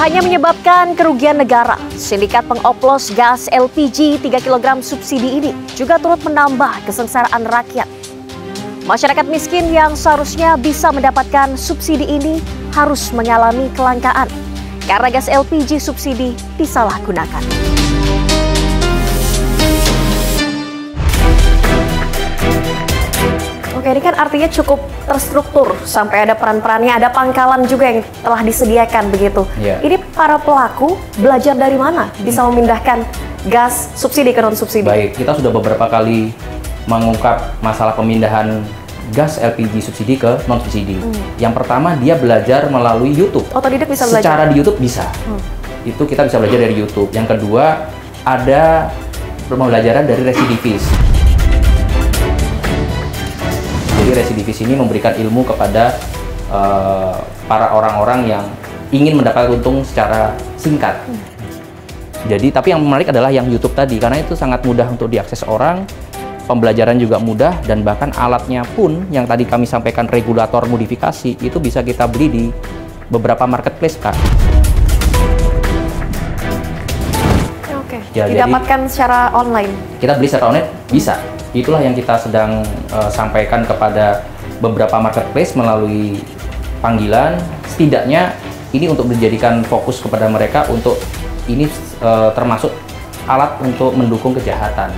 hanya menyebabkan kerugian negara, sindikat pengoplos gas LPG 3 kg subsidi ini juga turut menambah kesengsaraan rakyat. Masyarakat miskin yang seharusnya bisa mendapatkan subsidi ini harus mengalami kelangkaan karena gas LPG subsidi disalahgunakan. Oke, ini kan artinya cukup terstruktur sampai ada peran-perannya, ada pangkalan juga yang telah disediakan begitu. Ya. Ini para pelaku belajar dari mana bisa memindahkan gas subsidi ke non-subsidi? Baik, kita sudah beberapa kali mengungkap masalah pemindahan gas LPG subsidi ke non-subsidi. Yang pertama, dia belajar melalui YouTube. Otodidak bisa belajar? Secara di YouTube bisa. Itu kita bisa belajar dari YouTube. Yang kedua, ada pembelajaran dari residivis. Jadi residivis ini memberikan ilmu kepada para orang-orang yang ingin mendapatkan untung secara singkat. Jadi, tapi yang menarik adalah yang YouTube tadi, karena itu sangat mudah untuk diakses orang, pembelajaran juga mudah, dan bahkan alatnya pun yang tadi kami sampaikan regulator modifikasi, itu bisa kita beli di beberapa marketplace, Kak. Oke, Ya, didapatkan secara online? Kita beli secara online, bisa. Itulah yang kita sedang sampaikan kepada beberapa marketplace melalui panggilan. Setidaknya ini untuk dijadikan fokus kepada mereka untuk ini termasuk alat untuk mendukung kejahatan.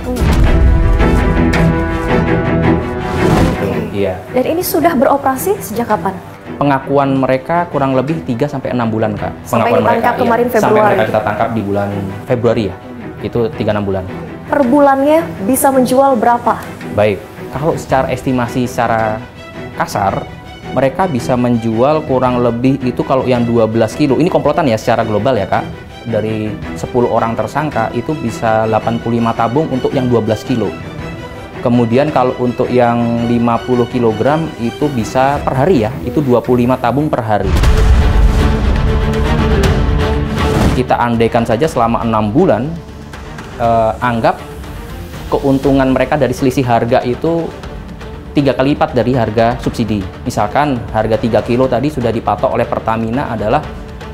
Iya. Dan ini sudah beroperasi sejak kapan? Pengakuan mereka kurang lebih 3-6 bulan, Kak. Sampai Pengakuan ditangkap mereka, kemarin iya. Februari. Sampai mereka kita tangkap di bulan Februari ya. Itu 3-6 bulan. Per bulannya bisa menjual berapa? Baik, kalau secara estimasi secara kasar, mereka bisa menjual kurang lebih itu kalau yang 12 kilo. Ini komplotan ya secara global ya, Kak. Dari 10 orang tersangka itu bisa 85 tabung untuk yang 12 kilo. Kemudian kalau untuk yang 50 kg itu bisa per hari ya, itu 25 tabung per hari. Kita andaikan saja selama 6 bulan, anggap keuntungan mereka dari selisih harga itu 3 kali lipat dari harga subsidi. Misalkan harga 3 kilo tadi sudah dipatok oleh Pertamina adalah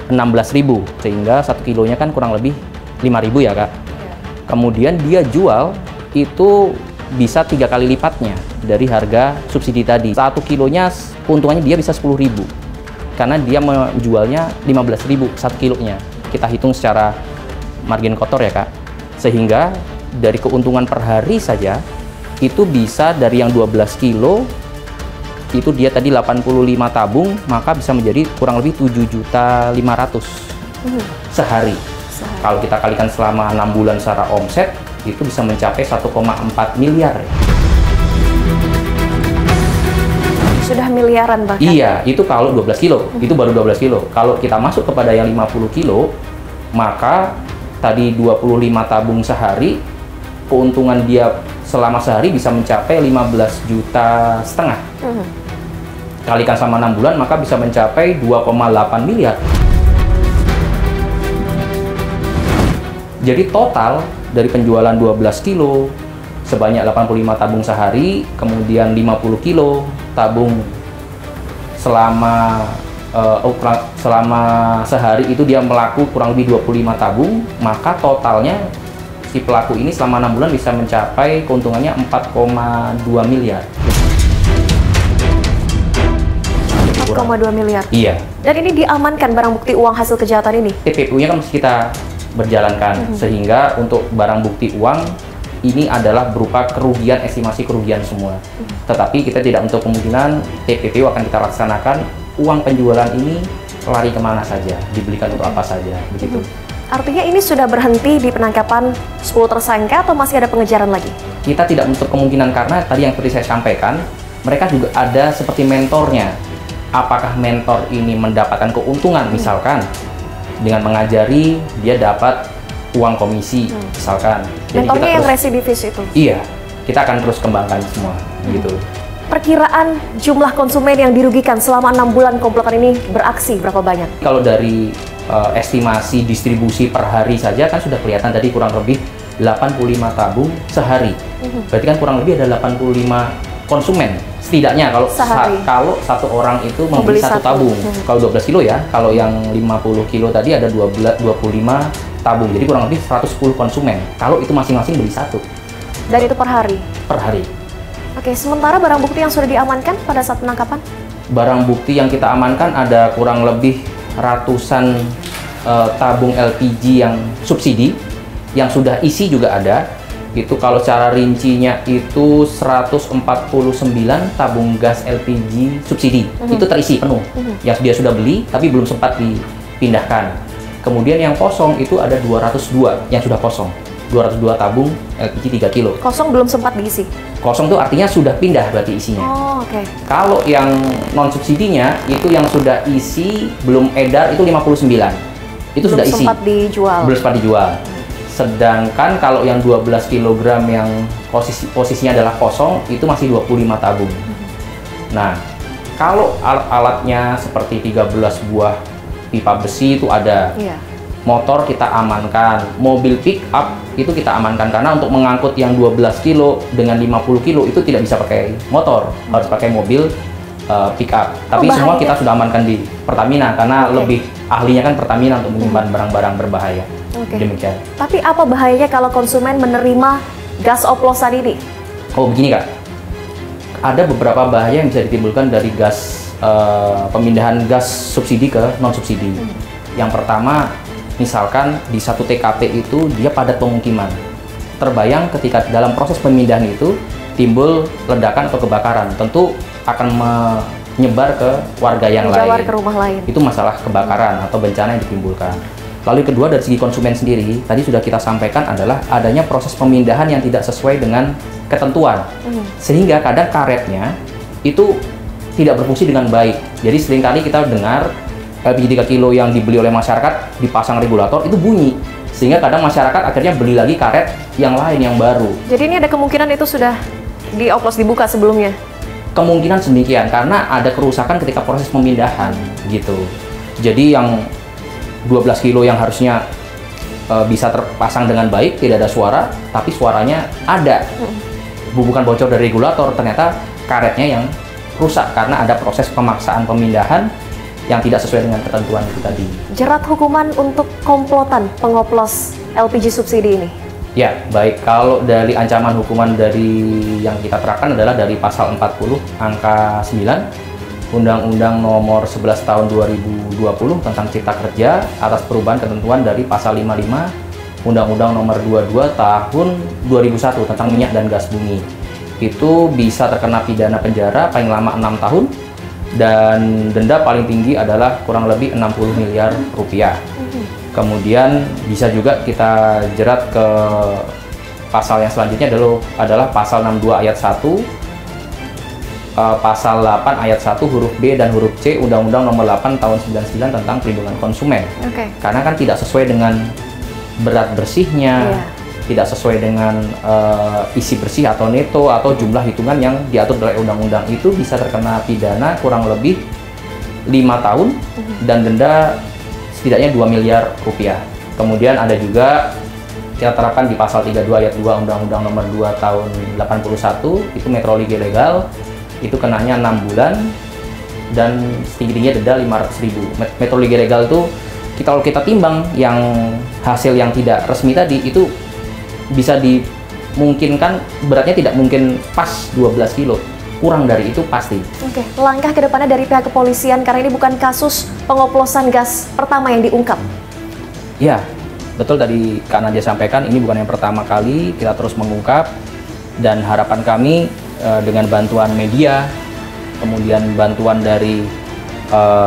16.000, sehingga 1 kilonya kan kurang lebih 5.000 ya, Kak. Kemudian dia jual itu bisa 3 kali lipatnya dari harga subsidi tadi. 1 kilonya keuntungannya dia bisa 10.000 karena dia menjualnya 15.000 1 kilonya. Kita hitung secara margin kotor ya, Kak. Sehingga dari keuntungan per hari saja itu bisa dari yang 12 kilo itu dia tadi 85 tabung, maka bisa menjadi kurang lebih 7.500.000 sehari. Kalau kita kalikan selama 6 bulan secara omset itu bisa mencapai 1,4 miliar. Sudah miliaran bahkan? Iya, itu kalau 12 kilo, itu baru 12 kilo. Kalau kita masuk kepada yang 50 kilo, maka tadi 25 tabung sehari, keuntungan dia selama sehari bisa mencapai 15,5 juta. Kalikan sama 6 bulan, maka bisa mencapai 2,8 miliar. Jadi total dari penjualan 12 kilo, sebanyak 85 tabung sehari, kemudian 50 kilo tabung selama sehari itu dia melaku kurang lebih 25 tabung, maka totalnya si pelaku ini selama 6 bulan bisa mencapai keuntungannya 4,2 miliar. 4,2 miliar? Iya. Dan ini diamankan barang bukti uang hasil kejahatan ini? TPPU-nya kan mesti kita berjalankan, sehingga untuk barang bukti uang ini adalah berupa kerugian, estimasi kerugian semua. Tetapi kita tidak untuk kemungkinan TPPU akan kita laksanakan, uang penjualan ini lari kemana saja, dibelikan untuk apa saja, begitu. Artinya ini sudah berhenti di penangkapan 10 tersangka atau masih ada pengejaran lagi? Kita tidak menutup kemungkinan karena tadi yang seperti saya sampaikan, mereka juga ada seperti mentornya. Apakah mentor ini mendapatkan keuntungan, misalkan dengan mengajari dia dapat uang komisi, misalkan. Jadi mentornya kita yang residivis itu? Iya, kita akan terus kembangkan semua, gitu. Perkiraan jumlah konsumen yang dirugikan selama 6 bulan komplotan ini beraksi berapa banyak? Kalau dari estimasi distribusi per hari saja kan sudah kelihatan tadi kurang lebih 85 tabung sehari. Berarti kan kurang lebih ada 85 konsumen Setidaknya kalau Sehari. kalau satu orang itu membeli satu tabung. Kalau 12 kilo ya, kalau yang 50 kilo tadi ada 25 tabung. Jadi kurang lebih 110 konsumen. Kalau itu masing-masing beli satu. Dan itu per hari? Per hari. Oke, sementara barang bukti yang sudah diamankan pada saat penangkapan? Barang bukti yang kita amankan ada kurang lebih ratusan tabung LPG yang subsidi, yang sudah isi juga ada. Itu kalau secara rincinya itu 149 tabung gas LPG subsidi. Itu terisi penuh. Yang dia sudah beli tapi belum sempat dipindahkan. Kemudian yang kosong itu ada 202 yang sudah kosong. 202 tabung LPG 3 kilo. Kosong belum sempat diisi? Kosong itu artinya sudah pindah berarti isinya. Oh, oke. Kalau yang non subsidinya itu yang sudah isi belum edar itu 59. Itu Belum sudah isi. sempat dijual. Belum sempat dijual. Sedangkan kalau yang 12 kg yang posisinya adalah kosong itu masih 25 tabung. Nah, kalau alat-alatnya seperti 13 buah pipa besi itu ada. Iya. Motor kita amankan, mobil pick up itu kita amankan karena untuk mengangkut yang 12 kilo dengan 50 kilo itu tidak bisa pakai motor, harus pakai mobil pick up. Tapi semua kita sudah amankan di Pertamina karena lebih ahlinya kan Pertamina untuk menyimpan barang-barang berbahaya. Demikian. Tapi apa bahayanya kalau konsumen menerima gas oplosan ini? Oh begini Kak, ada beberapa bahaya yang bisa ditimbulkan dari gas pemindahan gas subsidi ke non subsidi. Yang pertama, misalkan di satu TKP itu dia padat pemukiman. Terbayang ketika dalam proses pemindahan itu timbul ledakan atau kebakaran, tentu akan menyebar ke warga yang lain. Ke rumah lain. Itu masalah kebakaran atau bencana yang ditimbulkan. Lalu kedua dari segi konsumen sendiri, tadi sudah kita sampaikan adalah adanya proses pemindahan yang tidak sesuai dengan ketentuan. Sehingga kadang karetnya itu tidak berfungsi dengan baik. Jadi seringkali kita dengar LPG 3 kilo yang dibeli oleh masyarakat dipasang regulator itu bunyi, sehingga kadang masyarakat akhirnya beli lagi karet yang lain yang baru. Jadi ini ada kemungkinan itu sudah dioplos dibuka sebelumnya? Kemungkinan demikian karena ada kerusakan ketika proses pemindahan gitu. Jadi yang 12 kilo yang harusnya bisa terpasang dengan baik, tidak ada suara, tapi suaranya ada. Bukan bocor dari regulator, ternyata karetnya yang rusak karena ada proses pemaksaan pemindahan yang tidak sesuai dengan ketentuan itu tadi. Jerat hukuman untuk komplotan pengoplos LPG subsidi ini? Ya, baik. Kalau dari ancaman hukuman dari yang kita terapkan adalah dari pasal 40 angka 9 Undang-Undang nomor 11 tahun 2020 tentang Cipta Kerja atas perubahan ketentuan dari pasal 55 Undang-Undang nomor 22 tahun 2001 tentang minyak dan gas bumi. Itu bisa terkena pidana penjara paling lama 6 tahun dan denda paling tinggi adalah kurang lebih 60 miliar rupiah. Kemudian bisa juga kita jerat ke pasal yang selanjutnya adalah pasal 62 ayat 1, pasal 8 ayat 1 huruf B dan huruf C Undang-Undang nomor 8 tahun 99 tentang perlindungan konsumen. Karena kan tidak sesuai dengan berat bersihnya, tidak sesuai dengan isi bersih atau neto atau jumlah hitungan yang diatur oleh undang-undang, itu bisa terkena pidana kurang lebih 5 tahun dan denda setidaknya 2 miliar rupiah. Kemudian ada juga kita terapkan di pasal 32 ayat 2 Undang-Undang nomor 2 tahun 81 itu metrologi legal, itu kenanya 6 bulan dan setinggi-tingginya denda 500.000. Metrologi legal itu kalau kita timbang yang hasil yang tidak resmi tadi itu bisa dimungkinkan beratnya tidak mungkin pas 12 kilo, kurang dari itu pasti. Langkah ke depannya dari pihak kepolisian karena ini bukan kasus pengoplosan gas pertama yang diungkap. Ya, betul tadi Kak Nadia sampaikan, ini bukan yang pertama kali, kita terus mengungkap dan harapan kami dengan bantuan media, kemudian bantuan dari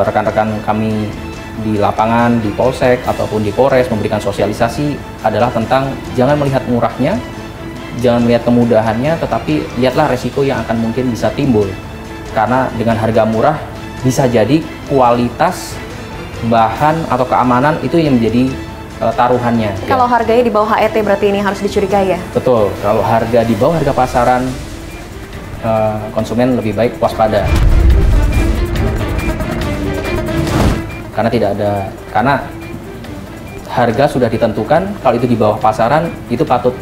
rekan-rekan kami di lapangan, di Polsek ataupun di Polres memberikan sosialisasi adalah tentang jangan melihat murahnya, jangan melihat kemudahannya, tetapi lihatlah resiko yang akan mungkin bisa timbul. Karena dengan harga murah bisa jadi kualitas bahan atau keamanan itu yang menjadi taruhannya. Kalau harganya di bawah HET berarti ini harus dicurigai ya? Betul, kalau harga di bawah harga pasaran konsumen lebih baik waspada. Karena harga sudah ditentukan, kalau itu di bawah pasaran itu patut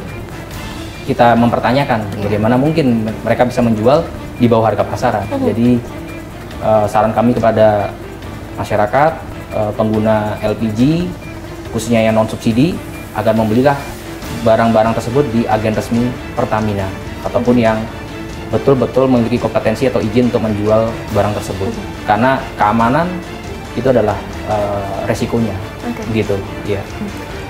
kita mempertanyakan bagaimana mungkin mereka bisa menjual di bawah harga pasaran. Jadi saran kami kepada masyarakat pengguna LPG khususnya yang non subsidi agar membelilah barang-barang tersebut di agen resmi Pertamina ataupun yang betul-betul memiliki kompetensi atau izin untuk menjual barang tersebut. Karena keamanan itu adalah resikonya, gitu. Ya.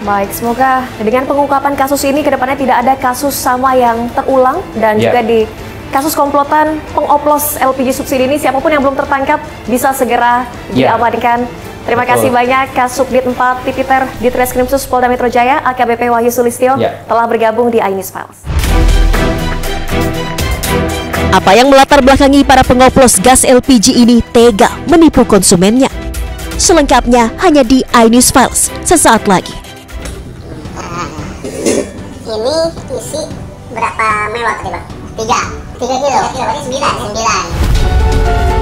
Baik, semoga dengan pengungkapan kasus ini kedepannya tidak ada kasus sama yang terulang dan juga di kasus komplotan pengoplos LPG subsidi ini siapapun yang belum tertangkap bisa segera diamankan. Terima kasih banyak Kasubdit 4 Tipiter Ditreskrimsus Polda Metro Jaya AKBP Wahyu Sulistyo telah bergabung di iNews Files. Apa yang melatar belakangi para pengoplos gas LPG ini tega menipu konsumennya? Selengkapnya hanya di iNews Files sesaat lagi. Ini isi berapa mewah tadi Bang? 3 kilo, berarti 9.